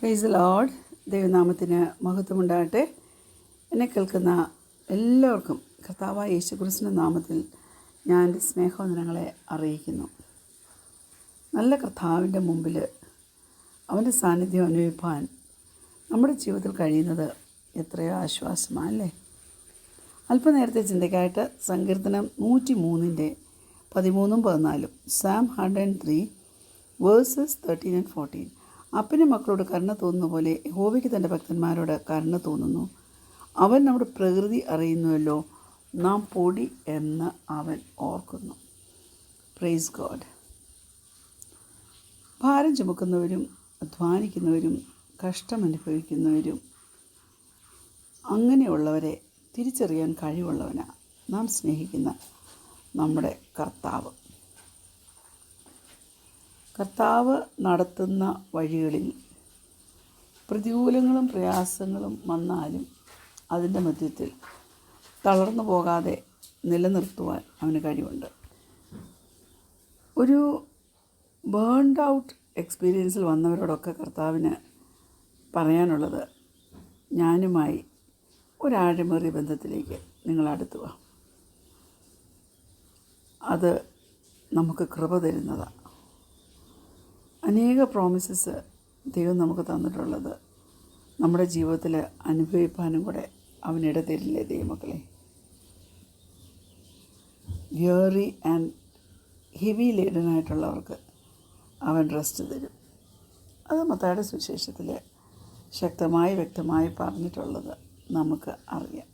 Praise Lord. ദൈവനാമത്തിന് മഹത്വമുണ്ടാകട്ടെ. എന്നെ കേൾക്കുന്ന എല്ലാവർക്കും കർത്താവായ യേശുക്രിസ്തുവിന്റെ നാമത്തിൽ ഞാൻ എൻ്റെ സ്നേഹവന്ദനങ്ങളെ അറിയിക്കുന്നു. നല്ല കർത്താവിൻ്റെ മുമ്പിൽ അവൻ്റെ സാന്നിധ്യം അനുഭവിപ്പാൻ നമ്മുടെ ജീവിതത്തിൽ കഴിയുന്നത് എത്രയോ ആശ്വാസമാണല്ലേ. അല്പനേരത്തെ ചിന്തയ്ക്കായിട്ട് സങ്കീർത്തനം 103 13-14, Psalm 103 verses 13 and 14. അപ്പന് മക്കളോട് കരുണ തോന്നുന്ന പോലെ യഹോവയ്ക്ക് തൻ്റെ ഭക്തന്മാരോട് കരുണ തോന്നുന്നു. അവൻ നമ്മുടെ പ്രകൃതി അറിയുന്നുവല്ലോ, നാം പൊടി എന്ന് അവൻ ഓർക്കുന്നു. Praise God. ഭാരം ചുമക്കുന്നവരും അധ്വാനിക്കുന്നവരും കഷ്ടമനുഭവിക്കുന്നവരും അങ്ങനെയുള്ളവരെ തിരിച്ചറിയാൻ കഴിവുള്ളവനാണ് നാം സ്നേഹിക്കുന്ന നമ്മുടെ കർത്താവ്. കർത്താവ് നടത്തുന്ന വഴികളിൽ പ്രതികൂലങ്ങളും പ്രയാസങ്ങളും വന്നാലും അതിൻ്റെ മധ്യത്തിൽ തളർന്നു പോകാതെ നിലനിർത്തുവാൻ അവന് കഴിവുണ്ട്. ഒരു ബേൺഡ് ഔട്ട് എക്സ്പീരിയൻസിൽ വന്നവരോടൊക്കെ കർത്താവിന് പറയാനുള്ളത്, ഞാനുമായി ഒരാഴമേറിയ ബന്ധത്തിലേക്ക് നിങ്ങൾ അടുത്തുക. അത് നമുക്ക് കൃപ തരുന്നതാണ്. അനേക പ്രോമിസസ് ദൈവം നമുക്ക് തന്നിട്ടുള്ളത് നമ്മുടെ ജീവിതത്തിൽ അനുഭവിപ്പാനും കൂടെ അവനിട തരില്ലേ ദൈവമക്കളെ. വിയറി ആൻഡ് ഹെവി ലേഡനായിട്ടുള്ളവർക്ക് അവൻ റെസ്റ്റ് തരും. അത് മത്തായിയുടെ സുവിശേഷത്തിൽ വ്യക്തമായി പറഞ്ഞിട്ടുള്ളത് നമുക്ക് അറിയാം.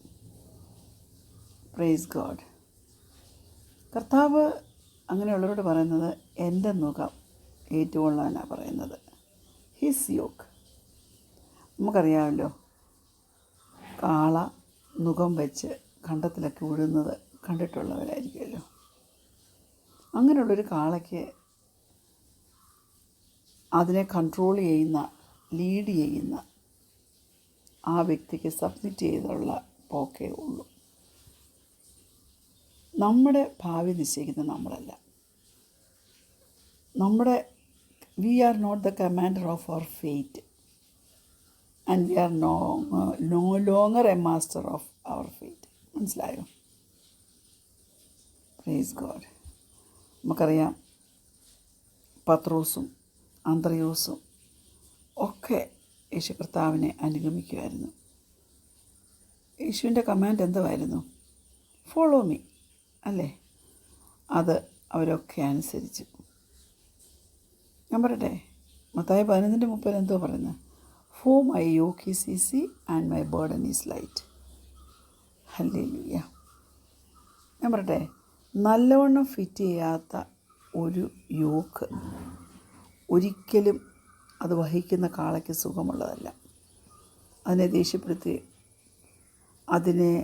Praise God. കർത്താവ് അങ്ങനെയുള്ളവരോട് പറയുന്നത്, എൻ്റെ മുഖം ഏറ്റുകൊള്ളാനാണ് പറയുന്നത്. His yoke. നമുക്കറിയാമല്ലോ, കാള മുഖം വെച്ച് കണ്ടത്തിലൊക്കെ ഉഴുന്നത് കണ്ടിട്ടുള്ളവരായിരിക്കുമല്ലോ. അങ്ങനെയുള്ളൊരു കാളയ്ക്ക് അതിനെ കൺട്രോൾ ചെയ്യുന്ന, ലീഡ് ചെയ്യുന്ന ആ വ്യക്തിക്ക് സബ്മിറ്റ് ചെയ്തുള്ള പോക്കേ ഉള്ളൂ. നമ്മുടെ ഭാവി നിശ്ചയിക്കുന്ന നമ്മളല്ല. we are not the commander of our fate, and we are no longer a master of our fate. മനസ്സിലായോ? Praise God. നമുക്കറിയാം, പത്രോസും അന്ത്രയോസും ഒക്കെ യേശു കർത്താവിനെ അനുഗമിക്കുമായിരുന്നു. യേശുവിൻ്റെ കമാൻഡ് എന്തുമായിരുന്നു? ഫോളോ മീ, അല്ലേ? അത് അവരൊക്കെ അനുസരിച്ചു. ഞാൻ പറയട്ടെ, മത്തായി 11:30 എന്തോ പറയുന്നത്? For my yoke is easy and my burden is light. Hallelujah. ഞാൻ പറയട്ടെ, നല്ലവണ്ണം ഫിറ്റ് ചെയ്യാത്ത ഒരു യോക്ക് ഒരിക്കലും അത് വഹിക്കുന്ന കാളയ്ക്ക് സുഖമുള്ളതല്ല. അതിനെ ദേഷ്യപ്പെടുത്തി അതിനെ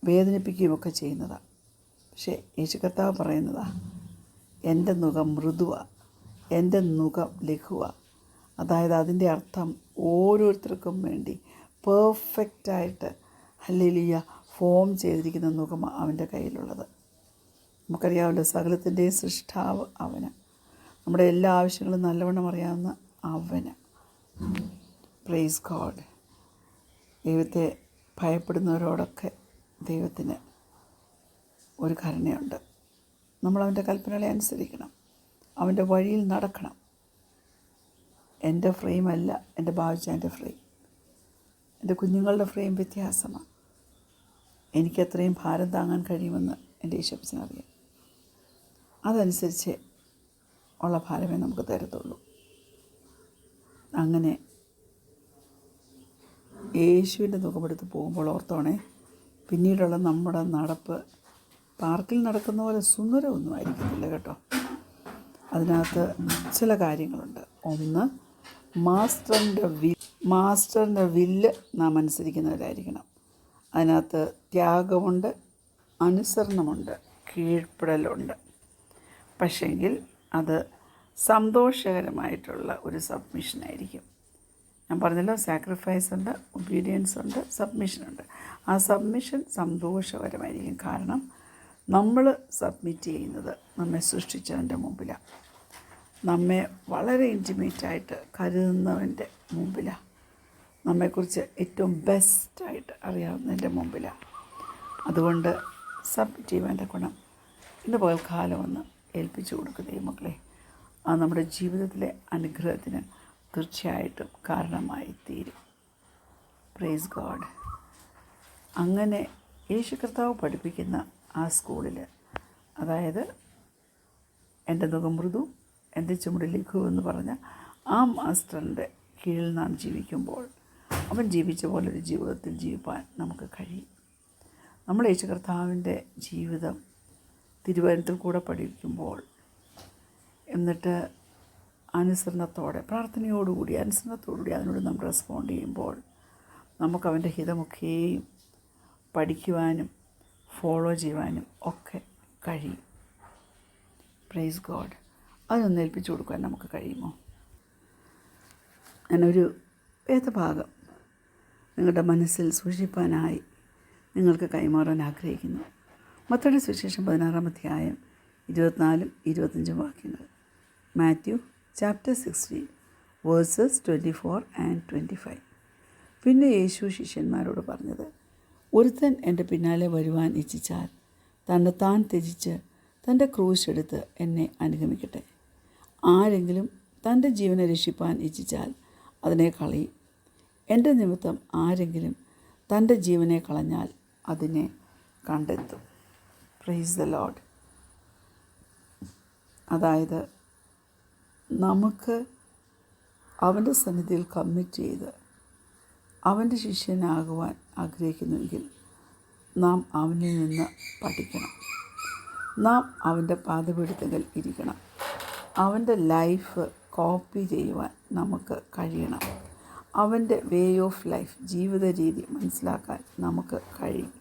വേദനിപ്പിക്കുകയുമൊക്കെ ചെയ്യുന്നതാണ്. പക്ഷേ യേശു കർത്താവ് പറയുന്നതാണ്, എൻ്റെ നുകം മൃദുവാണ്, എൻ്റെ നുകം ലഘുവാണ്. അതായത് അതിൻ്റെ അർത്ഥം ഓരോരുത്തർക്കും വേണ്ടി പെർഫെക്റ്റായിട്ട് ഹല്ലേലൂയ ഫോം ചെയ്തിരിക്കുന്ന നുഖമാണ് അവൻ്റെ കയ്യിലുള്ളത്. നമുക്കറിയാമല്ലോ, സകലത്തിൻ്റെയും സൃഷ്ടാവ് അവന്. നമ്മുടെ എല്ലാ ആവശ്യങ്ങളും നല്ലവണ്ണം അറിയാവുന്ന അവന്. Praise God. ദൈവത്തെ ഭയപ്പെടുന്നവരോടൊക്കെ ദൈവത്തിന് ഒരു കരുണയുണ്ട്. നമ്മളവൻ്റെ കൽപ്പനകളെ അനുസരിക്കണം, അവൻ്റെ വഴിയിൽ നടക്കണം. എൻ്റെ ഫ്രെയിമല്ല എൻ്റെ ഭാവിച്ചതിൻ്റെ ഫ്രെയിം. എൻ്റെ കുഞ്ഞുങ്ങളുടെ ഫ്രെയിം വ്യത്യാസമാണ്. എനിക്കെത്രയും ഭാരം താങ്ങാൻ കഴിയുമെന്ന് എൻ്റെ ഈശോപ്പിനറിയാം. അതനുസരിച്ച് ഉള്ള ഭാരമേ നമുക്ക് തരത്തുള്ളൂ. അങ്ങനെ യേശുവിൻ്റെ മുഖമെടുത്ത് പോകുമ്പോൾ ഓർത്തോണേ, പിന്നീടുള്ള നമ്മുടെ നടപ്പ് പാർക്കിൽ നടക്കുന്ന പോലെ സുന്ദരമൊന്നും ആയിരിക്കത്തില്ല കേട്ടോ. അതിനകത്ത് ചില കാര്യങ്ങളുണ്ട്. ഒന്ന്, മാസ്റ്ററിൻ്റെ വില്ല് നാം അനുസരിക്കുന്നവരായിരിക്കണം. അതിനകത്ത് ത്യാഗമുണ്ട്, അനുസരണമുണ്ട്, കീഴ്പ്പെടലുണ്ട്. പക്ഷേങ്കിൽ അത് സന്തോഷകരമായിട്ടുള്ള ഒരു സബ്മിഷനായിരിക്കും. ഞാൻ പറഞ്ഞല്ലോ, സാക്രിഫൈസ് ഉണ്ട്, ഒബീഡിയൻസ് ഉണ്ട്, സബ്മിഷനുണ്ട്. ആ സബ്മിഷൻ സന്തോഷകരമായിരിക്കും. കാരണം നമ്മൾ സബ്മിറ്റ് ചെയ്യുന്നത് നമ്മെ സൃഷ്ടിച്ചതിൻ്റെ മുമ്പിലാണ്. നമ്മെ വളരെ ഇൻറ്റിമേറ്റായിട്ട് കരുതുന്നവൻ്റെ മുമ്പിലാണ്, നമ്മെക്കുറിച്ച് ഏറ്റവും ബെസ്റ്റായിട്ട് അറിയാവുന്നതിൻ്റെ മുമ്പിലാണ്. അതുകൊണ്ട് സബ്മിറ്റ് ചെയ്യുവാൻ്റെ ഗുണം ഇന്ന് പകൽക്കാലം ഒന്ന് ഏൽപ്പിച്ചു കൊടുക്കുക മക്കളെ. അത് നമ്മുടെ ജീവിതത്തിലെ അനുഗ്രഹത്തിന് തീർച്ചയായിട്ടും കാരണമായി തീരും. Praise God. അങ്ങനെ യേശു കർത്താവ് പഠിപ്പിക്കുന്ന ആ സ്കൂളിൽ, അതായത് എൻ്റെ നുകം മൃദു എൻ്റെ ചുമട് ലഘു എന്ന് പറഞ്ഞ ആ മാസ്റ്ററിൻ്റെ കീഴിൽ നാം ജീവിക്കുമ്പോൾ അവൻ ജീവിച്ച പോലൊരു ജീവിതത്തിൽ ജീവിപ്പാൻ നമുക്ക് കഴിയും. നമ്മൾ യേശു കർത്താവിൻ്റെ ജീവിതം തിരുവചനത്തിൽ കൂടെ പഠിക്കുമ്പോൾ, എന്നിട്ട് അനുസരണത്തോടെ, പ്രാർത്ഥനയോടുകൂടി അനുസരണത്തോടുകൂടി അതിനോട് നാം റെസ്പോണ്ട് ചെയ്യുമ്പോൾ നമുക്ക് അവൻ്റെ ഹിതമൊക്കെയും പഠിക്കുവാനും ഫോളോ ചെയ്യുവാനും ഒക്കെ കഴിയും. Praise God. അതൊന്ന് ഏൽപ്പിച്ചു കൊടുക്കാൻ നമുക്ക് കഴിയുമോ? ഞാനൊരു വേദഭാഗം നിങ്ങളുടെ മനസ്സിൽ സൂക്ഷിപ്പാനായി നിങ്ങൾക്ക് കൈമാറാൻ ആഗ്രഹിക്കുന്നു. മത്തായിയുടെ സുവിശേഷം 16-ാം അധ്യായം 24-25 വാക്യങ്ങൾ. Matthew chapter 16 versus 24 and 25. പിന്നെ യേശു ശിഷ്യന്മാരോട് പറഞ്ഞത്, ഒരുത്തൻ എൻ്റെ പിന്നാലെ വരുവാൻ ഇച്ഛിച്ചാൽ തന്നെ താൻ ത്യജിച്ച് തൻ്റെ ക്രൂശ് എടുത്ത് എന്നെ അനുഗമിക്കട്ടെ. ആരെങ്കിലും തൻ്റെ ജീവനെ രക്ഷിപ്പാൻ ഇച്ഛിച്ചാൽ അതിനെ കളയും. എൻ്റെ നിമിത്തം ആരെങ്കിലും തൻ്റെ ജീവനെ കളഞ്ഞാൽ അതിനെ കണ്ടെത്തും. Price the Lord. അതായത് നമുക്ക് അവൻ്റെ സന്നിധിയിൽ കമ്മിറ്റ് ചെയ്ത് അവൻ്റെ ശിഷ്യനാകുവാൻ ആഗ്രഹിക്കുന്നുവെങ്കിൽ നാം അവനിൽ നിന്ന് പഠിക്കണം. നാം അവൻ്റെ പാദപീഠത്തിൽ ഇരിക്കണം. അവൻ്റെ ലൈഫ് കോപ്പി ചെയ്യുവാൻ നമുക്ക് കഴിയണം. അവൻ്റെ വേ ഓഫ് ലൈഫ്, ജീവിത രീതി മനസ്സിലാക്കാൻ നമുക്ക് കഴിയും.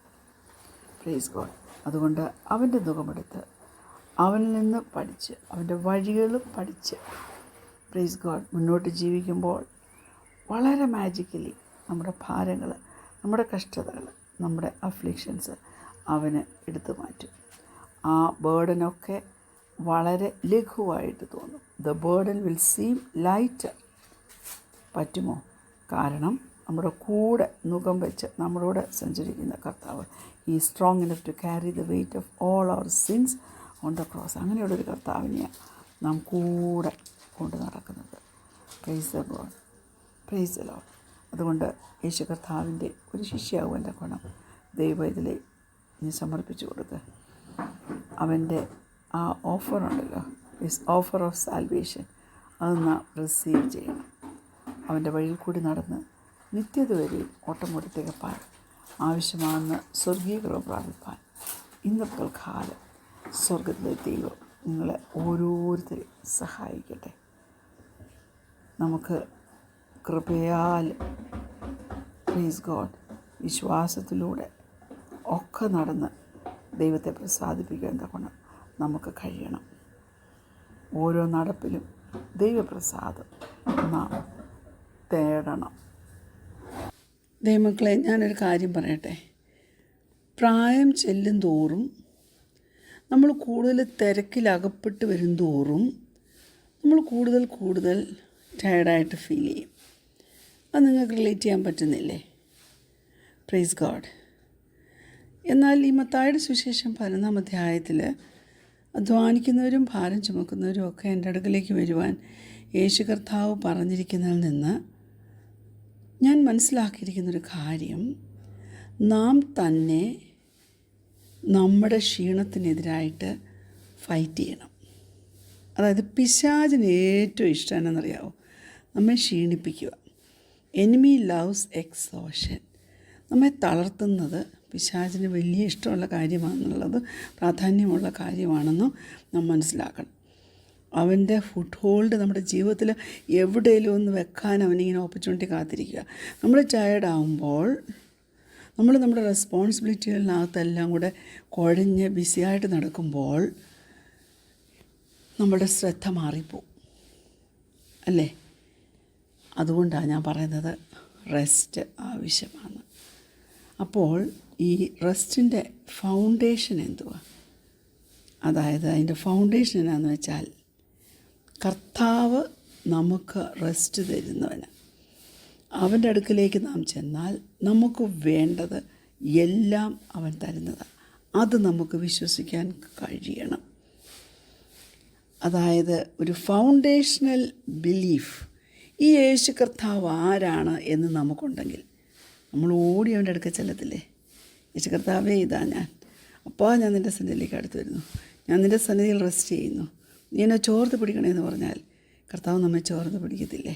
Praise God. അതുകൊണ്ട് അവൻ്റെ മുഖമെടുത്ത് അവനിൽ നിന്ന് പഠിച്ച് അവൻ്റെ വഴികളും പഠിച്ച് പ്രൈസ് ഗോഡ് മുന്നോട്ട് ജീവിക്കുമ്പോൾ വളരെ മാജിക്കലി നമ്മുടെ ഭാരങ്ങൾ, നമ്മുടെ കഷ്ടതകൾ, നമ്മുടെ അഫ്ലിക്ഷൻസ് അവന് എടുത്തു മാറ്റും. ആ ബേർഡനൊക്കെ വളരെ ലഘുവായിട്ട് തോന്നും. The burden will seem lighter. പറ്റുമോ? കാരണം നമ്മുടെ കൂടെ മുഖം വെച്ച് നമ്മളോട് സഞ്ചരിക്കുന്ന കർത്താവ്, ഈ strong enough to carry the weight of all our sins on the cross. അങ്ങനെയുള്ളൊരു കർത്താവിനെയാണ് നാം കൂടെ കൊണ്ട് നടക്കുന്നത്. Praise the God. Praise the Lord. അതുകൊണ്ട് യേശു കർത്താവിൻ്റെ ഒരു ശിഷ്യയാകുവാൻ്റെ ഗുണം ദൈവത്തിലെ നീ സമർപ്പിച്ചു കൊടുക്കുക. അവൻ്റെ ആ ഓഫറുണ്ടല്ലോ, ഹിസ് ഓഫർ ഓഫ് സാൽവേഷൻ, അത് നാം റിസീവ് ചെയ്യണം. അവൻ്റെ വഴിയിൽ കൂടി നടന്ന് നിത്യത വരെയും ഓട്ടമോടി തികപ്പാൻ ആവശ്യമാണെന്ന് സ്വർഗീയ കൃപ പ്രാപിപ്പാൻ ഇന്ന് പകൽക്കാലം സ്വർഗത്തിലെ ദൈവം നിങ്ങളെ ഓരോരുത്തരെയും സഹായിക്കട്ടെ. നമുക്ക് കൃപയാൽ പ്രൈസ് ഗോഡ് വിശ്വാസത്തിലൂടെ ഒക്കെ നടന്ന് ദൈവത്തെ പ്രസാദിപ്പിക്കാൻ തക്കണം നമുക്ക് കഴിയണം. ഓരോ നടപ്പിലും ദൈവപ്രസാദം നാം തേടണം. ദൈവമക്കളെ, ഞാനൊരു കാര്യം പറയട്ടെ. പ്രായം ചെല്ലും തോറും നമ്മൾ കൂടുതൽ തിരക്കിലകപ്പെട്ട് വരും തോറും നമ്മൾ കൂടുതൽ ടയർഡായിട്ട് ഫീൽ ചെയ്യും. അത് നിങ്ങൾക്ക് റിലേറ്റ് ചെയ്യാൻ പറ്റുന്നില്ലേ? Praise God. എന്നാൽ ഈ മത്തായിയുടെ സുവിശേഷം 11-ാം അധ്യായത്തിൽ അധ്വാനിക്കുന്നവരും ഭാരം ചുമക്കുന്നവരും ഒക്കെ എൻ്റെ അടുക്കലേക്ക് വരുവാൻ യേശു കർത്താവ് പറഞ്ഞിരിക്കുന്നതിൽ നിന്ന് ഞാൻ മനസ്സിലാക്കിയിരിക്കുന്നൊരു കാര്യം, നാം തന്നെ നമ്മുടെ ക്ഷീണത്തിനെതിരായിട്ട് ഫൈറ്റ് ചെയ്യണം. അതായത് പിശാചിന് ഏറ്റവും ഇഷ്ടം എന്നറിയാമോ? നമ്മെ ക്ഷീണിപ്പിക്കുക. Enemy loves exhaustion. നമ്മെ തളർത്തുന്നത് പിശാചിന് വലിയ ഇഷ്ടമുള്ള കാര്യമാണെന്നുള്ളത്, പ്രാധാന്യമുള്ള കാര്യമാണെന്നും നാം മനസ്സിലാക്കണം. അവൻ്റെ ഫുട് ഹോൾഡ് നമ്മുടെ ജീവിതത്തിൽ എവിടെയെങ്കിലും ഒന്ന് വെക്കാൻ അവനിങ്ങനെ ഓപ്പർച്യൂണിറ്റി കാത്തിരിക്കുക. നമ്മൾ ടയേർഡാകുമ്പോൾ നമ്മൾ നമ്മുടെ റെസ്പോൺസിബിലിറ്റികളിനകത്തെല്ലാം കൂടെ കുഴഞ്ഞ് ബിസിയായിട്ട് നടക്കുമ്പോൾ നമ്മുടെ ശ്രദ്ധ മാറിപ്പോവും അല്ലേ? അതുകൊണ്ടാണ് ഞാൻ പറയുന്നത് റെസ്റ്റ് ആവശ്യമാണ്. അപ്പോൾ ഈ റെസ്റ്റിൻ്റെ ഫൗണ്ടേഷൻ എന്തുവാ? അതായത് അതിൻ്റെ ഫൗണ്ടേഷൻ എന്നാന്ന് വെച്ചാൽ കർത്താവ് നമുക്ക് റെസ്റ്റ് തരുന്നവന്. അവൻ്റെ അടുക്കിലേക്ക് നാം ചെന്നാൽ നമുക്ക് വേണ്ടത് എല്ലാം അവൻ തരുന്നതാണ്. അത് നമുക്ക് വിശ്വസിക്കാൻ കഴിയണം. അതായത് ഒരു ഫൗണ്ടേഷണൽ ബിലീഫ്, ഈ യേശു കർത്താവ് ആരാണ് എന്ന് നമുക്കുണ്ടെങ്കിൽ നമ്മൾ ഓടി അവൻ്റെ അടുക്കൽ ചെല്ലത്തില്ലേ? യേശു കർത്താവേ, ഇതാ ഞാൻ, അപ്പോൾ ഞാൻ നിൻ്റെ സന്നിധിയിലേക്ക് അടുത്ത് വരുന്നു, ഞാൻ നിൻ്റെ സന്നിധിയിൽ റെസ്റ്റ് ചെയ്യുന്നു, നീ എന്നെ ചോർത്ത് പിടിക്കണമെന്ന് പറഞ്ഞാൽ കർത്താവ് നമ്മെ ചോർത്ത് പിടിക്കത്തില്ലേ?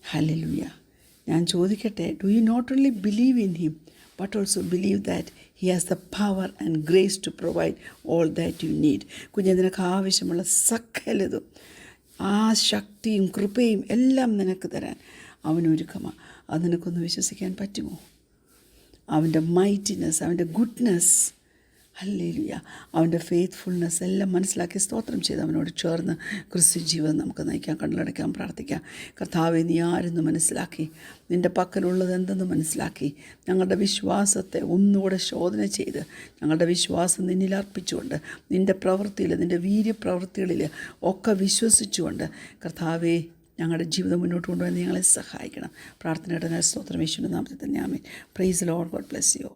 ഹല്ലേലൂയ. ഞാൻ ചോദിക്കട്ടെ, do you not only believe in him but also believe that he has the power and grace to provide all that you need. കുഞ്ഞെ, നിനക്ക് ആവശ്യമുള്ള സകലതും ആ ശക്തിയും കൃപയും എല്ലാം നിനക്ക് തരാൻ അവനൊരുക്കമാണ്. അത് നിനക്കൊന്ന് വിശ്വസിക്കാൻ പറ്റുമോ? അവൻ്റെ മൈറ്റിനെസ്, അവൻ്റെ ഗുഡ്നെസ്, ഹല്ലേലൂയ, അവൻ്റെ ഫെയ്ത്ത്ഫുൾനെസ് എല്ലാം മനസ്സിലാക്കി സ്തോത്രം ചെയ്ത് അവനോട് ചേർന്ന് ക്രിസ്ത്യൻ ജീവിതം നമുക്ക് നയിക്കാം. കണ്ണടയ്ക്കാം, പ്രാർത്ഥിക്കാം. കർത്താവേ, നീ ആരെന്ന് മനസ്സിലാക്കി, നിൻ്റെ പക്കലുള്ളത് എന്തെന്ന് മനസ്സിലാക്കി, ഞങ്ങളുടെ വിശ്വാസത്തെ ഒന്നുകൂടെ ശോധന ചെയ്ത് ഞങ്ങളുടെ വിശ്വാസം നിന്നിൽ അർപ്പിച്ചുകൊണ്ട് നിൻ്റെ പ്രവൃത്തിയിൽ, നിൻ്റെ വീര്യപ്രവൃത്തികളിൽ ഒക്കെ വിശ്വസിച്ചുകൊണ്ട് കർത്താവേ, ഞങ്ങളുടെ ജീവിതം മുന്നോട്ട് കൊണ്ടുപോകാൻ ഞങ്ങളെ സഹായിക്കണം. പ്രാർത്ഥനയുടെ സ്തോത്രം യേശുവിൻ്റെ നാമത്തിൽ തന്നെ. ആമേൻ. Praise the Lord. God bless U.